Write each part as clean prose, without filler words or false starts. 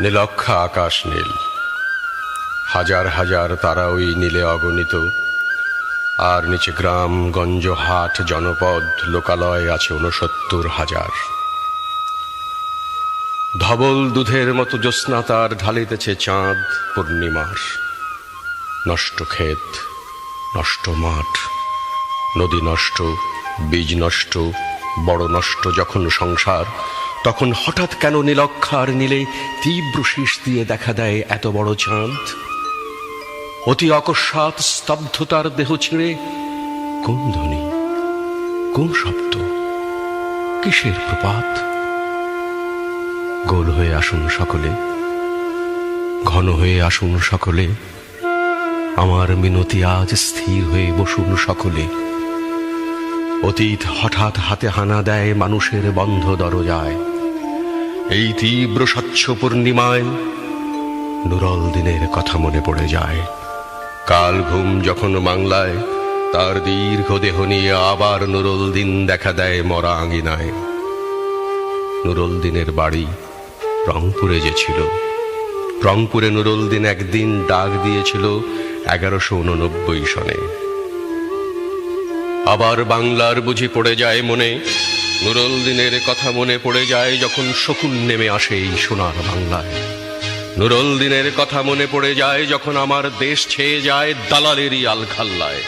নীলক্ষা আকাশ নীল, হাজার হাজার তারা ওই নীলে অগণিত। আর নিচে গ্রাম গঞ্জ হাট জনপদ লোকালয় আছে ৬৯,০০০। ধবল দুধের মতো জ্যোৎস্না তার ঢালিতেছে চাঁদ পূর্ণিমার। নষ্ট ক্ষেত, নষ্ট মাঠ, নদী নষ্ট, বীজ নষ্ট, বড় নষ্ট যখন সংসার, তখন হঠাৎ কেন নীলক্ষার নীলে তীব্র শীষ দিয়ে দেখা দেয় এত বড় চাঁদ? অতি অকস্মাৎ স্তব্ধতার দেহ ছিঁড়ে কোন ধ্বনি, কোন শব্দ, কিসের প্রপাত? গোল হয়ে আসুন সকলে, ঘন হয়ে আসুন সকলে, আমার মিনতি আজ স্থির হয়ে বসুন সকলে। অতীত হঠাৎ হাতে হানা দেয় মানুষের বন্ধ দরজায়। এই তীব্র স্বচ্ছ পূর্ণিমায় নুরল দিনের কথা মনে পড়ে যায়। কাল ঘুম যখন বাংলায়, তার দীর্ঘ দেহ নিয়ে আবার নুরল দিন দেখা দেয় মরা আঙিনায়। নুরল দিনের বাড়ি রংপুরে যে ছিল, রংপুরে নুরল দিন একদিন ডাক দিয়েছিল ১১৮৯ সনে। আবার বাংলার বুঝি পড়ে যায় মনে, নুরল দিনের কথা মনে পড়ে যায় যখন শকুন নেমে আসে এই সোনার বাংলায়। নুরল দিনের কথা মনে পড়ে যায় যখন আমার দেশ ছেয়ে যায় দালালেরই আলখাল্লায়।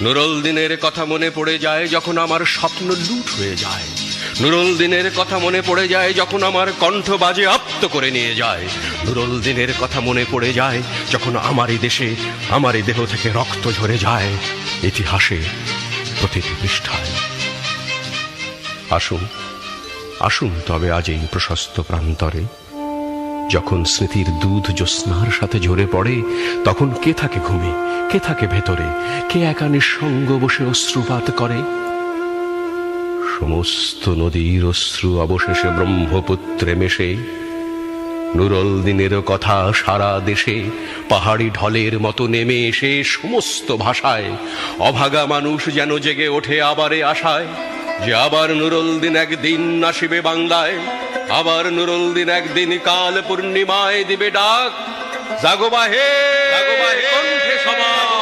নুরল দিনের কথা মনে পড়ে যায় যখন আমার স্বপ্ন লুট হয়ে যায়। নুরল দিনের কথা মনে পড়ে যায় যখন আমার কণ্ঠ বাজে আপ্ত করে নিয়ে যায়। নুরল দিনের কথা মনে পড়ে যায় যখন আমারই দেশে, আমারই দেহ থেকে রক্ত ঝরে যায় ইতিহাসে প্রতিটি পৃষ্ঠায়। আসুন, আসুন তবে আজ এই প্রশস্ত প্রান্তরে। যখন স্মৃতির দুধ জ্যোৎস্নার সাথে ঝরে পড়ে, তখন কে থাকে ঘুমে, কে থাকে ভেতরে, কে একা নিঃসঙ্গ বসে অশ্রুপাত করে? সমস্ত নদীর অশ্রু অবশেষে ব্রহ্মপুত্রে মেশে। নুরল দিনের কথা সারা দেশে পাহাড়ি ঢলের মতো নেমে এসে সমস্ত ভাষায় অভাগা মানুষ যেন জেগে ওঠে আবারে আশায়, যে আবার নুরল দিন একদিন আসিবে বাংলায়। আবার নুরল দিন একদিন কাল পূর্ণিমায় দিবে ডাক, জাগো বাহে, জাগো বাহে কণ্ঠে সবাই।